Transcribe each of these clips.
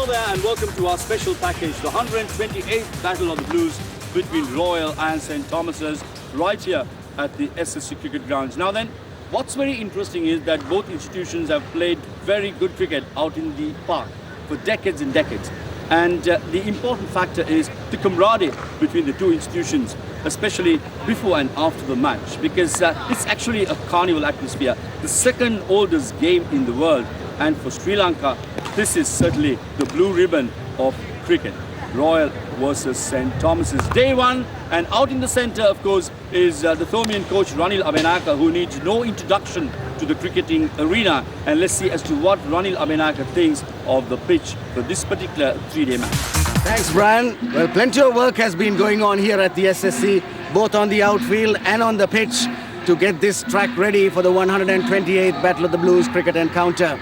Hello there and welcome to our special package, the 128th Battle of the Blues between Royal and St. Thomas's, right here at the SSC Cricket Grounds. Now then, what's very interesting is that both institutions have played very good cricket out in the park for decades and decades. And the important factor is the camaraderie between the two institutions, especially before and after the match, because it's actually a carnival atmosphere, the second oldest game in the world. And for Sri Lanka, this is certainly the blue ribbon of cricket. Royal versus St. Thomas's. Day one, and out in the centre, of course, is the Thomian coach Ranil Abenaka, who needs no introduction to the cricketing arena. And let's see as to what Ranil Abenaka thinks of the pitch for this particular three-day match. Thanks, Brian. Well, plenty of work has been going on here at the SSC, both on the outfield and on the pitch, to get this track ready for the 128th Battle of the Blues cricket encounter.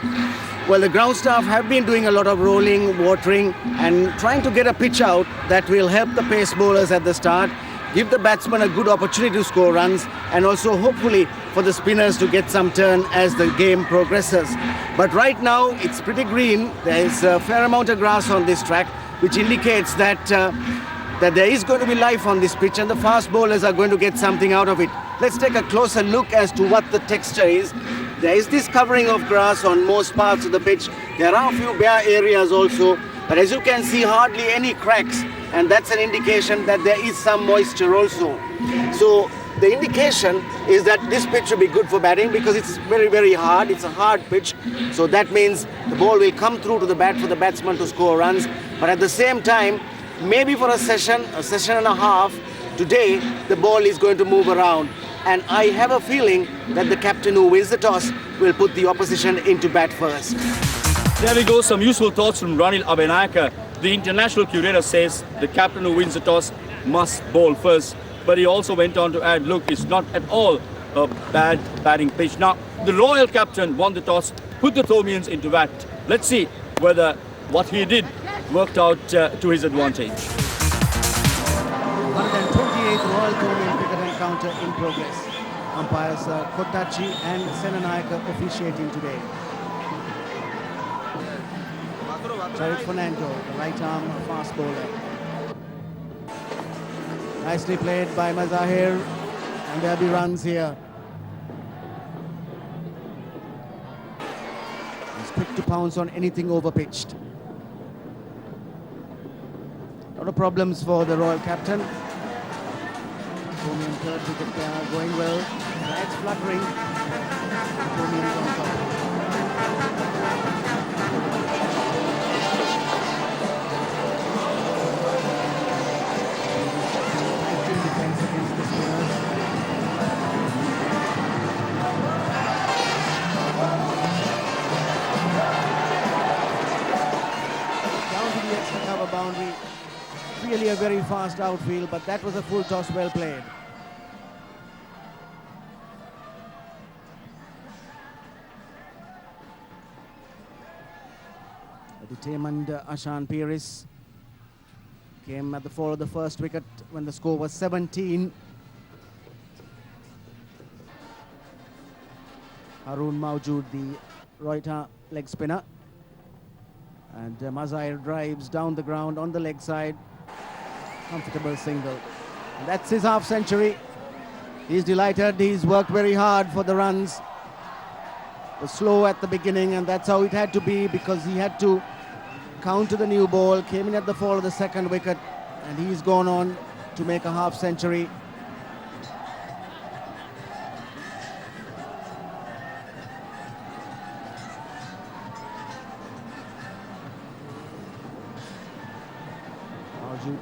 Well, the ground staff have been doing a lot of rolling, watering and trying to get a pitch out that will help the pace bowlers at the start, give the batsmen a good opportunity to score runs, and also hopefully for the spinners to get some turn as the game progresses. But right now it's pretty green. There is a fair amount of grass on this track, which indicates that there is going to be life on this pitch and the fast bowlers are going to get something out of it. Let's take a closer look as to what the texture is. There is this covering of grass on most parts of the pitch. There are a few bare areas also, but as you can see, hardly any cracks, and that's an indication that there is some moisture also. So the indication is that this pitch will be good for batting because it's very, very hard. It's a hard pitch, so that means the ball will come through to the bat for the batsman to score runs. But at the same time, maybe for a session and a half, today the ball is going to move around. And I have a feeling that the captain who wins the toss will put the opposition into bat first. There we go, some useful thoughts from Ranil Abenaka. The international curator says the captain who wins the toss must bowl first. But he also went on to add, look, it's not at all a bad batting pitch. Now, the Royal captain won the toss, put the Thomians into bat. Let's see whether what he did worked out to his advantage. 128th Royal-Thomian cricket encounter in progress. Umpires Kotachi and Senanayaka officiating today. Jared Fernando, the right arm fast bowler. Nicely played by Mazahir, and there'll be runs here. He's quick to pounce on anything overpitched. A lot of problems for the Royal captain. Thomian third wicket going well. Flags fluttering. Thomian on top. Defense against the spinners. Down to the extra cover boundary. Really a very fast outfield, but that was a full toss well played. A determined Ashan Piris came at the fall of the first wicket when the score was 17. Haroon Mawjood, the right leg spinner. And Mazahir drives down the ground on the leg side. Comfortable single. And that's his half century. He's delighted. He's worked very hard for the runs. Was slow at the beginning, and that's how it had to be because he had to counter the new ball. Came in at the fall of the second wicket, and he's gone on to make a half century.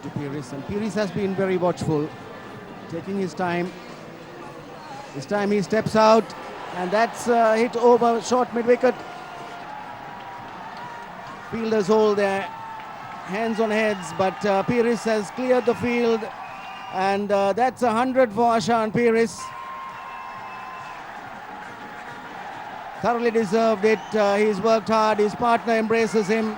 To Piris, and Piris has been very watchful, taking his time. This time he steps out, and that's hit over short mid-wicket. Fielders hold their hands on heads, but Piris has cleared the field, and that's 100 for Ashan Piris. Thoroughly deserved it. He's worked hard. His partner embraces him.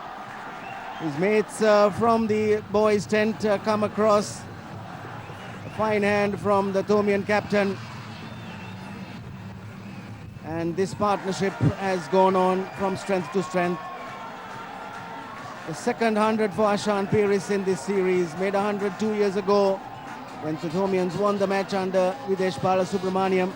His mates from the boys' tent come across. A fine hand from the Thomian captain. And this partnership has gone on from strength to strength. The second 100 for Ashan Peris in this series. Made 100 2 years ago when the Thomians won the match under Videsh Balasubramaniam.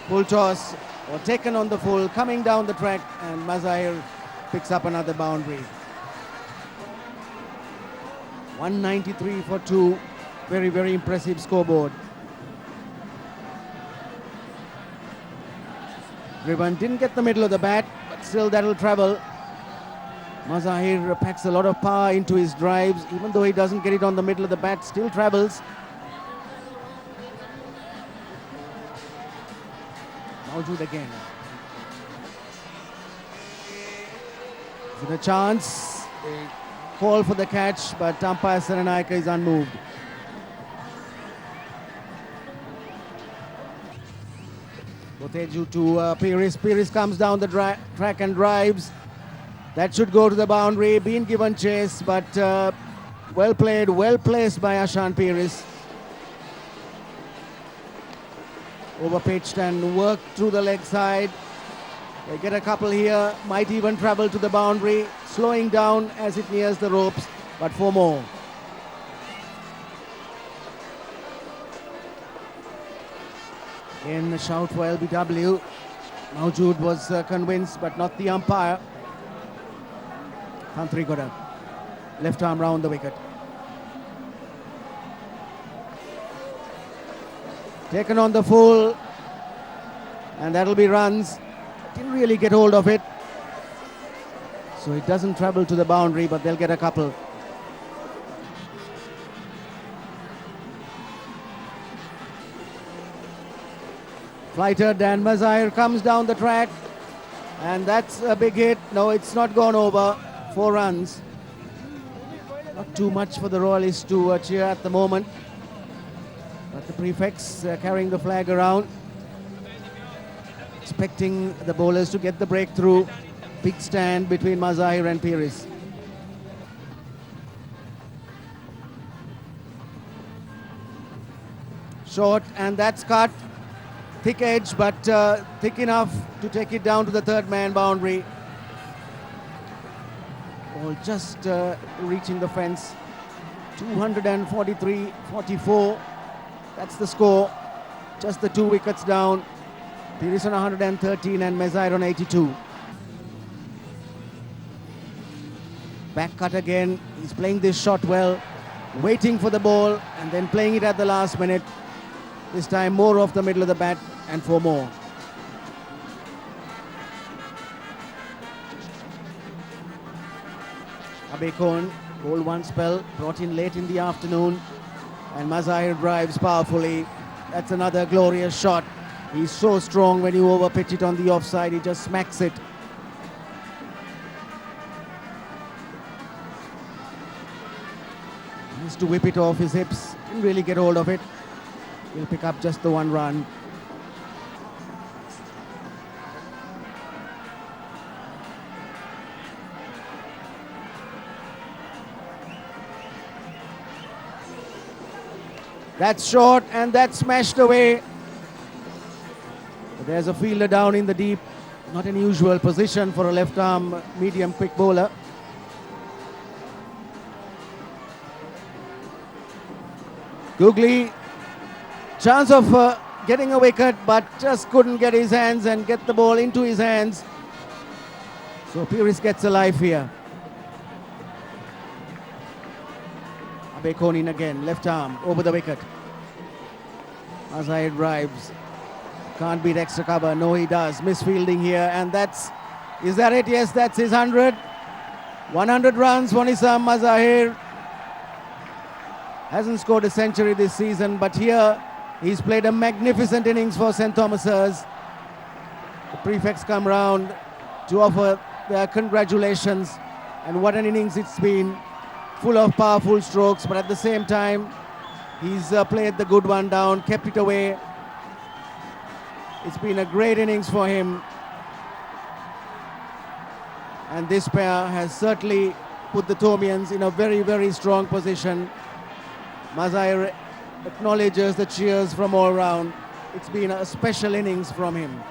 Full toss, or taken on the full, coming down the track, and Mazahir picks up another boundary. 193 for 2. Very, very impressive scoreboard. Ribbon didn't get the middle of the bat, but still that'll travel. Mazahir packs a lot of power into his drives, even though he doesn't get it on the middle of the bat, still travels. Mawjood again. Is it a chance? They call for the catch, but umpire Saranayaka is unmoved. Boteju to Peris. Peris comes down the track and drives. That should go to the boundary. Been given chase, but well played, well placed by Ashan Peris. Overpitched and worked through the leg side. They get a couple here, might even travel to the boundary, slowing down as it nears the ropes, but 4 more. In the shout for LBW, Mawjood was convinced, but not the umpire. Kantrigoda, left arm round the wicket. Taken on the full, and that'll be runs. Didn't really get hold of it, so it doesn't travel to the boundary, but they'll get a couple. Flighter Dan Mazahir comes down the track, and that's a big hit. No, it's not gone over. 4 runs. Not too much for the Royalists to cheer at the moment, but the prefects carrying the flag around, expecting the bowlers to get the breakthrough. Big stand between Mazahir and Peris. Short, and that's cut. Thick edge, but thick enough to take it down to the third man boundary. Ball just reaching the fence. 243-44. That's the score. Just the 2 wickets down. Peris on 113 and Mazahir on 82. Back cut again. He's playing this shot well. Waiting for the ball and then playing it at the last minute. This time more off the middle of the bat and 4 more. Abekon, bowled 1 spell, brought in late in the afternoon, and Mazahir drives powerfully. That's another glorious shot. He's so strong when you overpitch it on the offside, he just smacks it. He needs to whip it off his hips, didn't really get hold of it. He'll pick up just the 1 run. That's short, and that's smashed away. But there's a fielder down in the deep. Not an usual position for a left arm medium quick bowler. Googly, chance of getting a wicket, but just couldn't get his hands and get the ball into his hands. So Peris gets a life here. Abekon in again, left arm, over the wicket. Mazahir drives. Can't beat extra cover. No, he does. Misfielding here, and that's... Is that it? Yes, that's his 100. 100 runs for Nisam Mazahir. Hasn't scored a century this season, but here he's played a magnificent innings for St. Thomas's. The prefects come round to offer their congratulations, and what an innings it's been. Full of powerful strokes, but at the same time, he's played the good one down, kept it away. It's been a great innings for him. And this pair has certainly put the Thomians in a very, very strong position. Mazahir acknowledges the cheers from all round. It's been a special innings from him.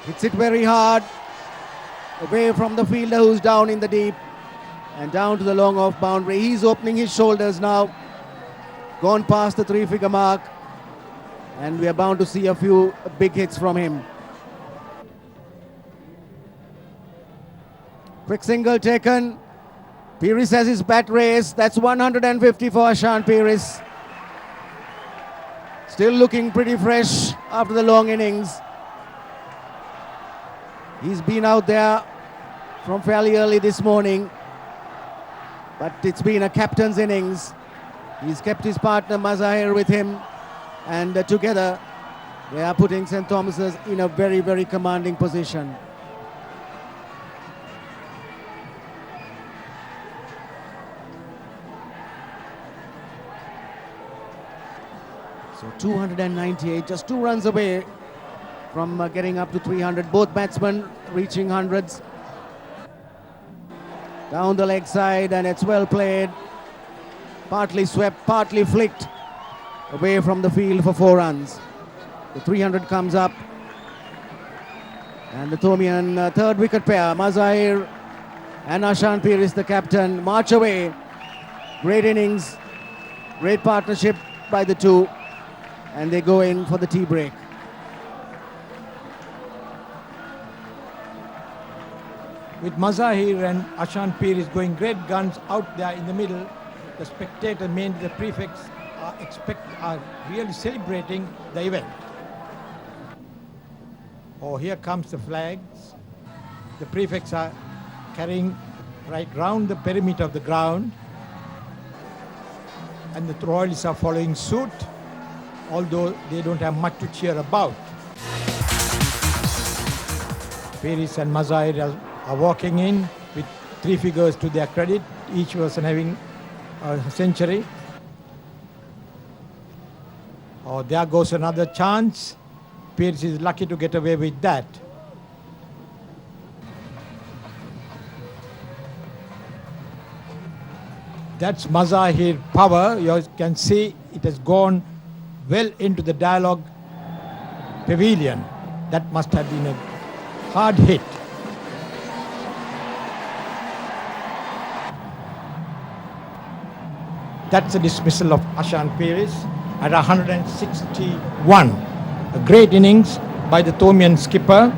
Hits it very hard. Away from the fielder who's down in the deep. And down to the long off boundary. He's opening his shoulders now. Gone past the 3-figure mark. And we are bound to see a few big hits from him. Quick single taken. Pires has his bat raised. That's 150 for Ashan Pires. Still looking pretty fresh after the long innings. He's been out there from fairly early this morning. But it's been a captain's innings. He's kept his partner Mazahir with him. And together they are putting St. Thomas's in a very, very commanding position. So 298, just 2 runs away from getting up to 300. Both batsmen reaching hundreds. Down the leg side, and it's well played. Partly swept, partly flicked away from the field for 4 runs. The 300 comes up. And the Thomian third wicket pair, Mazahir and Ashan Pires, the captain, march away. Great innings, great partnership by the two. And they go in for the tea break. With Mazahir and Ashan Pires going great guns out there in the middle, the spectator, mainly the prefects, are really celebrating the event. Oh, here comes the flags. The prefects are carrying right round the perimeter of the ground, and the Royalists are following suit, although they don't have much to cheer about. Pires and Mazahir are walking in with 3 figures to their credit, each person having a century. Oh, there goes another chance. Pires is lucky to get away with that. That's Mazahir power. You can see it has gone well into the dialogue pavilion. That must have been a hard hit. That's a dismissal of Ashan Pires at 161. A great innings by the Thomian skipper,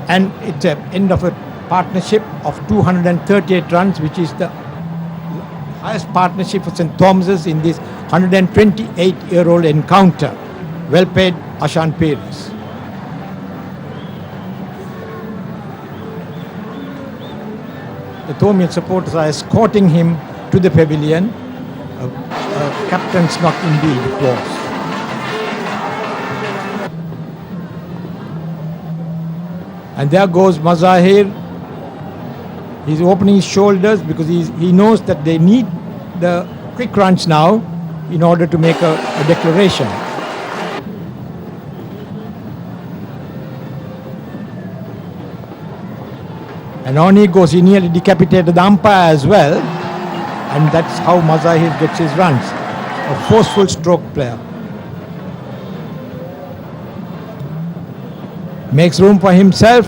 and it's an end of a partnership of 238 runs, which is the highest partnership for St. Thomas's in this 128-year-old encounter. Well played, Ashan Pires. The Thomian supporters are escorting him to the pavilion. Captain's knock indeed it was. And there goes Mazahir. He's opening his shoulders because he knows that they need the quick runs now in order to make a declaration. And on he goes. He nearly decapitated the umpire as well. And that's how Mazahir gets his runs. A forceful stroke player. Makes room for himself.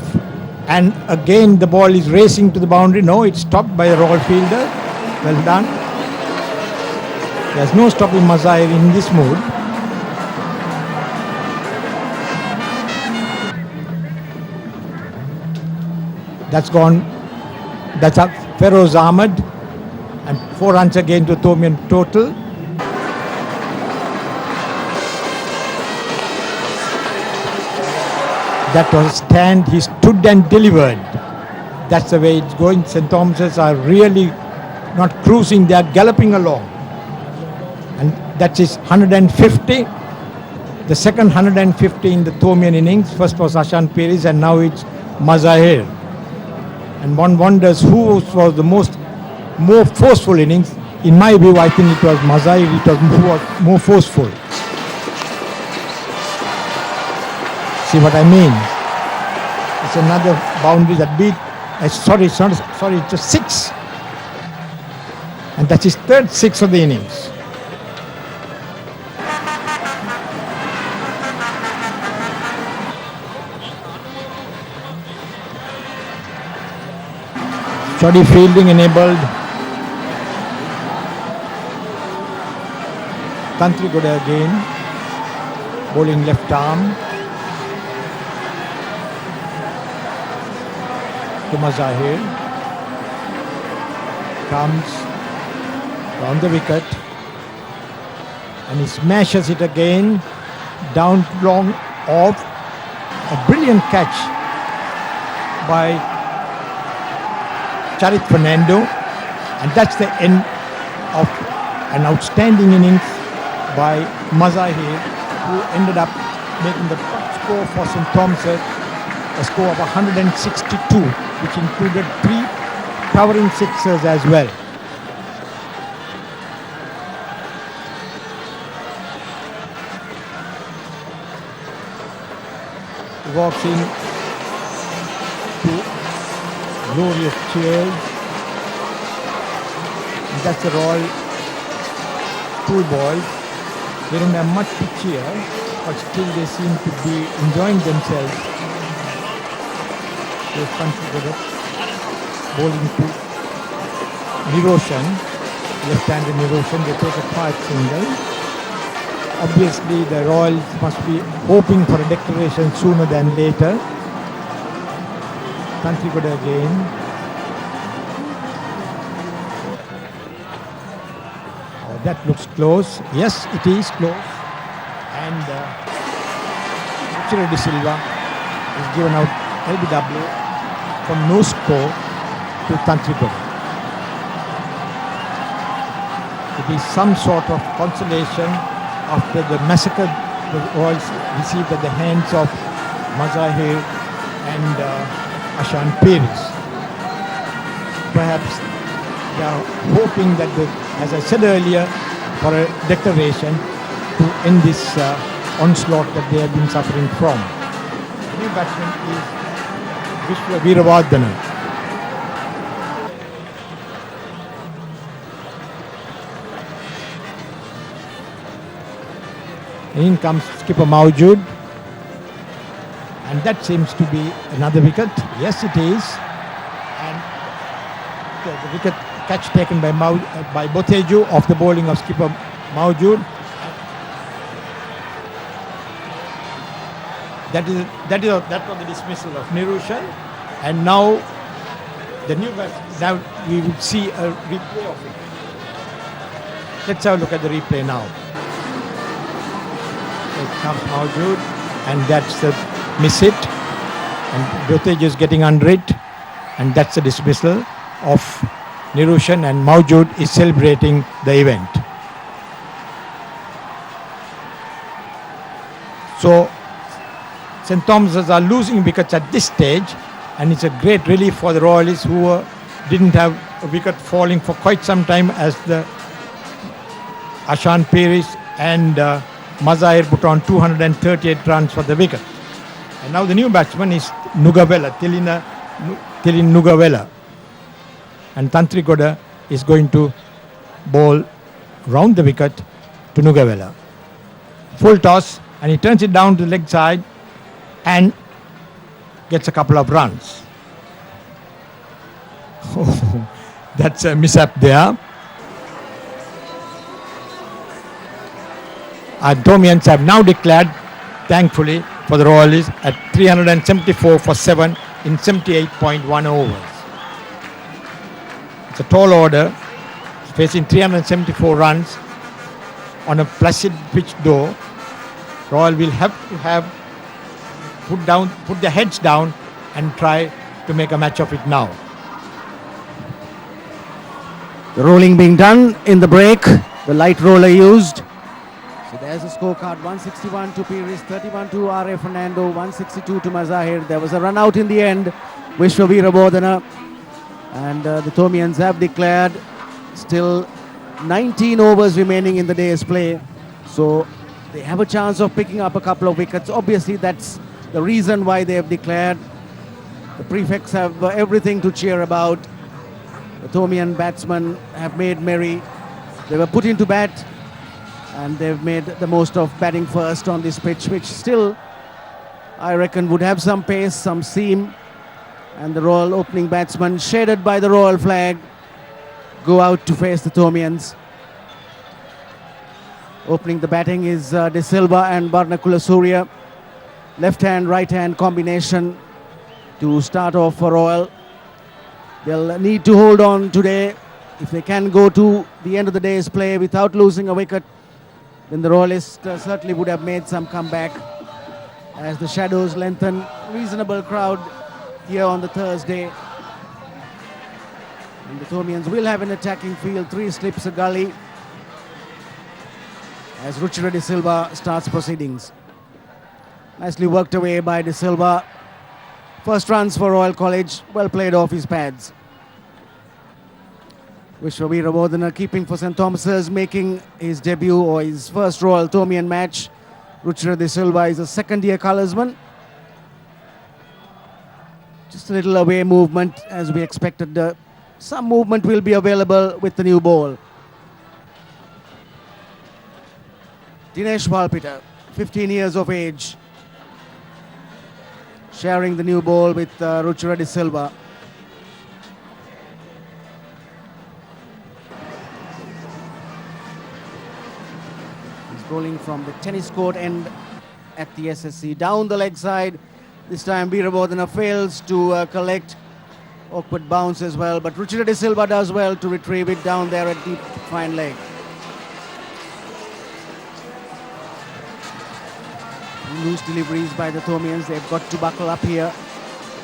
And again the ball is racing to the boundary. No, it's stopped by the Royal fielder. Well done. There's no stopping Mazahir in this mood. That's gone. That's up. Feroz Ahmed. And 4 runs again to Thomian total. That was a stand. He stood and delivered. That's the way it's going. St. Thomas's are really not cruising. They are galloping along. And that is 150. The second 150 in the Thomian innings. First was Ashan Pires and now it's Mazahir. And one wonders who was the more forceful innings. In my view, I think it was Mazahir. It was more forceful. See what I mean? It's another boundary that beat. Sorry, it's a 6. And that's his third 6 of the innings. Shoddy fielding enabled. Tantri Goda again, bowling left arm to Mazahir. Comes on the wicket and he smashes it again down long off. A brilliant catch by Charit Fernando, and that's the end of an outstanding innings by Mazahir, who ended up making the top score for St. Thomas's, a score of 162, which included 3 towering sixers as well. He walks in to glorious cheers. And that's the Royal schoolboys. They don't have much to cheer, but still they seem to be enjoying themselves. They've considered bowling to Niroshan, left-handed Niroshan. They take a quiet single. Obviously, the Royals must be hoping for a declaration sooner than later. Tantrikoda again. Oh, that looks close. Yes, it is close. And Chiro De Silva is given out LBW from no score to Tantrikoda. It is some sort of consolation after the massacre the Royals received at the hands of Mazahir and Ashan Paris. Perhaps they are hoping that, as I said earlier, for a declaration to end this onslaught that they have been suffering from. The new batsman is Vishwa Veeravardhana. In comes skipper Mawjood, and that seems to be another wicket. Yes, it is. And the wicket catch taken by Boteju off the bowling of skipper Mawjood. That was the dismissal of Nirushan, and now the new now we will see a replay of it. Let's have a look at the replay now. It comes Mawjood, and that's the miss hit, and Boteju is getting under it, and that's the dismissal of Nirushan, and Mawjood is celebrating the event. So St. Thomas's are losing wickets at this stage, and it's a great relief for the Royalists, who didn't have a wicket falling for quite some time, as the Ashan Paris and Mazahir put on 238 runs for the wicket. And now the new batsman is Nugavela, Tilin Nugavela. And Tantrikoda is going to bowl round the wicket to Nugavela. Full toss, and he turns it down to the leg side and gets a couple of runs. Oh, that's a mishap there. Thomians have now declared, thankfully, for the Royalists at 374 for 7 in 78.1 overs. It's a tall order, facing 374 runs on a placid pitch though. Royal will have to put their heads down and try to make a match of it now. The rolling being done in the break, the light roller used. So there's a scorecard, 161 to Pires, 31 to R.A. Fernando, 162 to Mazahir. There was a run out in the end, Vishwa Veeravardhana, and the Thomians have declared still 19 overs remaining in the day's play. So they have a chance of picking up a couple of wickets. Obviously that's the reason why they have declared. The prefects have everything to cheer about. The Thomian batsmen have made merry. They were put into bat, and they've made the most of batting first on this pitch, which still, I reckon, would have some pace, some seam. And the Royal opening batsman, shaded by the Royal flag, go out to face the Thomians. Opening the batting is De Silva and Barnakula Surya. Left hand, right hand combination to start off for Royal. They'll need to hold on today. If they can go to the end of the day's play without losing a wicket, then the Royalists certainly would have made some comeback. As the shadows lengthen, reasonable crowd here on the Thursday. And the Thomians will have an attacking field, 3 slips a gully, as Ruchira De Silva starts proceedings. Nicely worked away by De Silva. First runs for Royal College, well played off his pads. Vishwavira Bodhana keeping for St. Thomas's, making his debut or his first Royal-Thomian match. Ruchira De Silva is a second-year colorsman. Just a little away movement as we expected. Some movement will be available with the new ball. Dinesh Valpita, 15 years of age, sharing the new ball with Ruchira De Silva. He's bowling from the tennis court end at the SSC. Down the leg side. This time Veerabodhana fails to collect. Awkward bounce as well, but Ruchira De Silva does well to retrieve it down there at deep fine leg. Loose deliveries by the Thomians. They've got to buckle up here.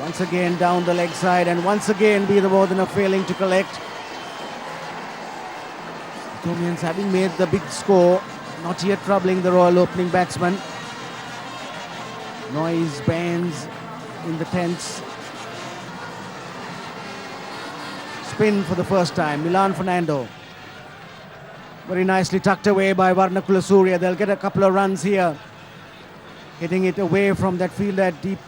Once again down the leg side, and once again Veerabodhana failing to collect. The Thomians having made the big score, not yet troubling the Royal opening batsman. Noise bands in the tents. Spin for the first time, Milan Fernando. Very nicely tucked away by Varnakula Surya. They'll get a couple of runs here. Hitting it away from that field at deep